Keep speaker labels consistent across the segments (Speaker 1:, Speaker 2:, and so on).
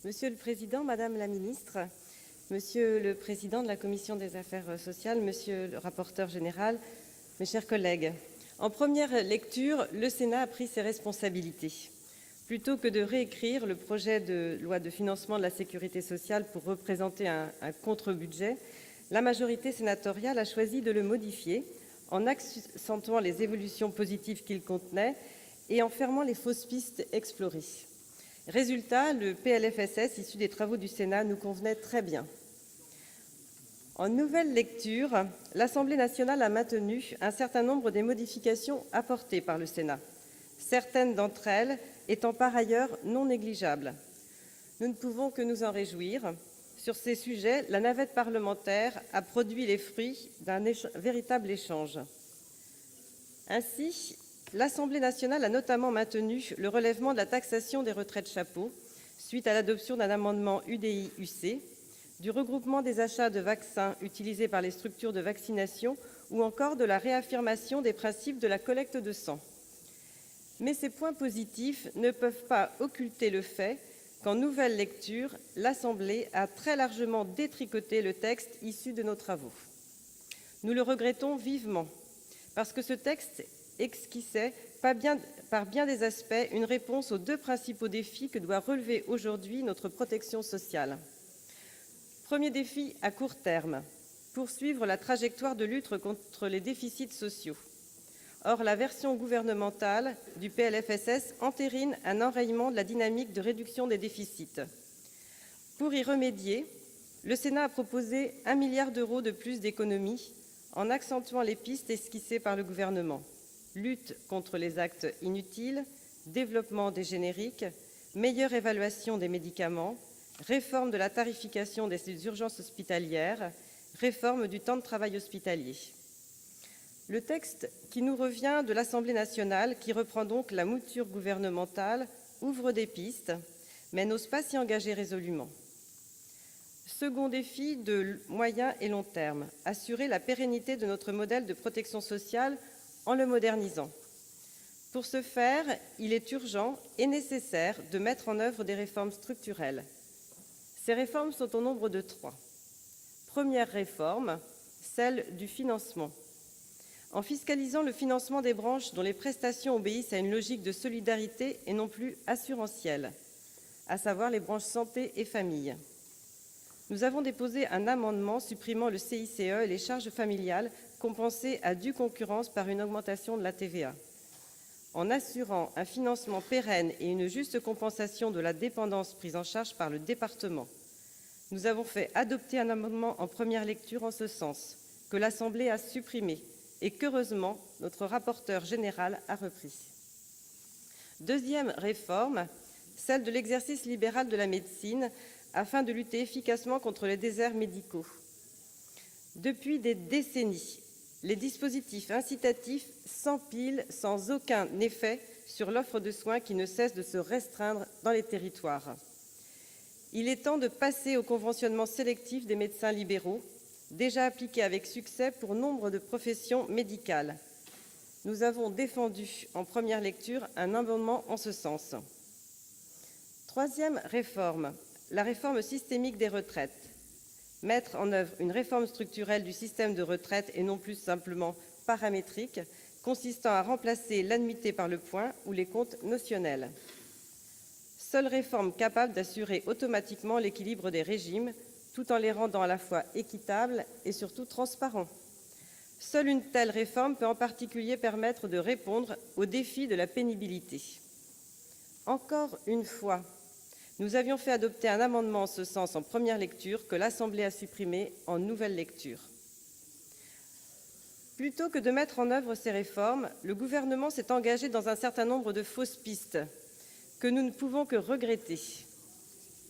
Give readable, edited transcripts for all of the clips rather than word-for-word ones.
Speaker 1: Monsieur le Président, Madame la Ministre, Monsieur le Président de la Commission des Affaires sociales, Monsieur le rapporteur général, mes chers collègues, en première lecture, le Sénat a pris ses responsabilités. Plutôt que de réécrire le projet de loi de financement de la sécurité sociale pour représenter un contre-budget, la majorité sénatoriale a choisi de le modifier en accentuant les évolutions positives qu'il contenait et en fermant les fausses pistes explorées. Résultat, le PLFSS issu des travaux du Sénat nous convenait très bien. En nouvelle lecture, l'Assemblée nationale a maintenu un certain nombre des modifications apportées par le Sénat, certaines d'entre elles étant par ailleurs non négligeables. Nous ne pouvons que nous en réjouir. Sur ces sujets, la navette parlementaire a produit les fruits d'un véritable échange. Ainsi, l'Assemblée nationale a notamment maintenu le relèvement de la taxation des retraites chapeaux, suite à l'adoption d'un amendement UDI-UC, du regroupement des achats de vaccins utilisés par les structures de vaccination ou encore de la réaffirmation des principes de la collecte de sang. Mais ces points positifs ne peuvent pas occulter le fait qu'en nouvelle lecture, l'Assemblée a très largement détricoté le texte issu de nos travaux. Nous le regrettons vivement, parce que ce texte esquissait par bien des aspects une réponse aux deux principaux défis que doit relever aujourd'hui notre protection sociale. Premier défi à court terme, poursuivre la trajectoire de lutte contre les déficits sociaux. Or, la version gouvernementale du PLFSS entérine un enrayement de la dynamique de réduction des déficits. Pour y remédier, le Sénat a proposé 1 milliard d'euros de plus d'économies en accentuant les pistes esquissées par le gouvernement. Lutte contre les actes inutiles, développement des génériques, meilleure évaluation des médicaments, réforme de la tarification des urgences hospitalières, réforme du temps de travail hospitalier. Le texte qui nous revient de l'Assemblée nationale, qui reprend donc la mouture gouvernementale, ouvre des pistes, mais n'ose pas s'y engager résolument. Second défi de moyen et long terme, assurer la pérennité de notre modèle de protection sociale en le modernisant. Pour ce faire, il est urgent et nécessaire de mettre en œuvre des réformes structurelles. Ces réformes sont au nombre de 3. Première réforme, celle du financement. En fiscalisant le financement des branches dont les prestations obéissent à une logique de solidarité et non plus assurantielle, à savoir les branches santé et famille. Nous avons déposé un amendement supprimant le CICE et les charges familiales compensées à due concurrence par une augmentation de la TVA. En assurant un financement pérenne et une juste compensation de la dépendance prise en charge par le département, nous avons fait adopter un amendement en première lecture en ce sens, que l'Assemblée a supprimé et qu'heureusement notre rapporteur général a repris. Deuxième réforme, celle de l'exercice libéral de la médecine, afin de lutter efficacement contre les déserts médicaux. Depuis des décennies, les dispositifs incitatifs s'empilent sans aucun effet sur l'offre de soins qui ne cesse de se restreindre dans les territoires. Il est temps de passer au conventionnement sélectif des médecins libéraux, déjà appliqué avec succès pour nombre de professions médicales. Nous avons défendu en première lecture un amendement en ce sens. Troisième réforme, la réforme systémique des retraites. Mettre en œuvre une réforme structurelle du système de retraite et non plus simplement paramétrique, consistant à remplacer l'annuité par le point ou les comptes notionnels. Seule réforme capable d'assurer automatiquement l'équilibre des régimes, tout en les rendant à la fois équitables et surtout transparents. Seule une telle réforme peut en particulier permettre de répondre au défi de la pénibilité. Encore une fois, nous avions fait adopter un amendement en ce sens en première lecture que l'Assemblée a supprimé en nouvelle lecture. Plutôt que de mettre en œuvre ces réformes, le gouvernement s'est engagé dans un certain nombre de fausses pistes que nous ne pouvons que regretter.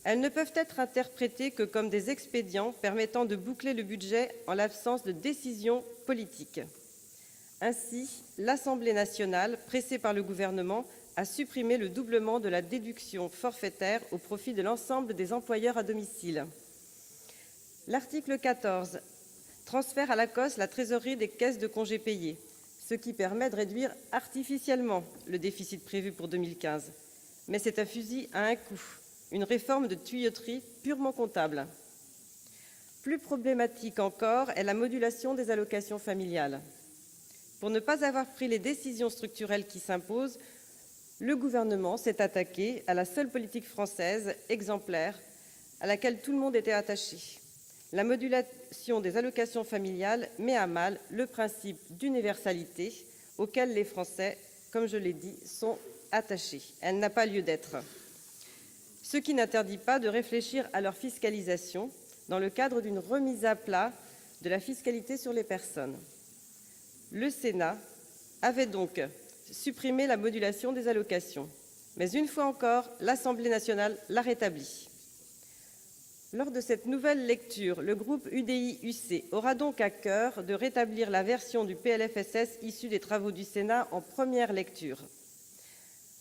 Speaker 1: Elles ne peuvent être interprétées que comme des expédients permettant de boucler le budget en l'absence de décision politique. Ainsi, l'Assemblée nationale, pressée par le gouvernement, a supprimé le doublement de la déduction forfaitaire au profit de l'ensemble des employeurs à domicile. L'article 14 transfère à l'ACOSS la trésorerie des caisses de congés payés, ce qui permet de réduire artificiellement le déficit prévu pour 2015. Mais c'est un fusil à un coup. une réforme de tuyauterie purement comptable. Plus problématique encore est la modulation des allocations familiales. Pour ne pas avoir pris les décisions structurelles qui s'imposent, le gouvernement s'est attaqué à la seule politique française exemplaire à laquelle tout le monde était attaché. La modulation des allocations familiales met à mal le principe d'universalité auquel les Français, comme je l'ai dit, sont attachés. Elle n'a pas lieu d'être. Ce qui n'interdit pas de réfléchir à leur fiscalisation dans le cadre d'une remise à plat de la fiscalité sur les personnes. Le Sénat avait donc supprimé la modulation des allocations, mais une fois encore, l'Assemblée nationale l'a rétablie. Lors de cette nouvelle lecture, le groupe UDI-UC aura donc à cœur de rétablir la version du PLFSS issue des travaux du Sénat en première lecture.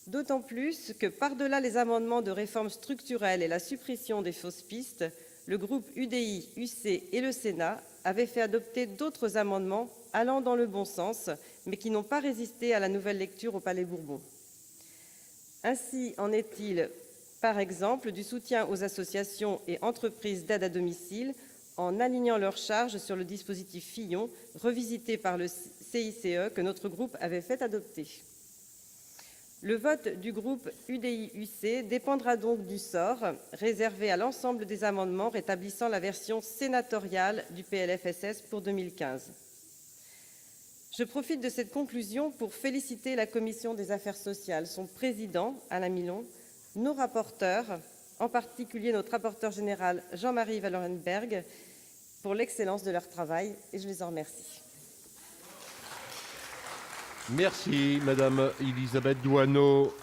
Speaker 1: D'autant plus que, par-delà les amendements de réforme structurelle et la suppression des fausses pistes, le groupe UDI-UC et le Sénat avaient fait adopter d'autres amendements allant dans le bon sens, mais qui n'ont pas résisté à la nouvelle lecture au Palais Bourbon. Ainsi en est-il, par exemple, du soutien aux associations et entreprises d'aide à domicile en alignant leurs charges sur le dispositif Fillon, revisité par le CICE, que notre groupe avait fait adopter. Le vote du groupe UDI-UC dépendra donc du sort réservé à l'ensemble des amendements rétablissant la version sénatoriale du PLFSS pour 2015. Je profite de cette conclusion pour féliciter la Commission des affaires sociales, son président, Alain Milon, nos rapporteurs, en particulier notre rapporteur général Jean-Marie Vanlerenberghe, pour l'excellence de leur travail, et je les en remercie.
Speaker 2: Merci, Madame Élisabeth Doineau.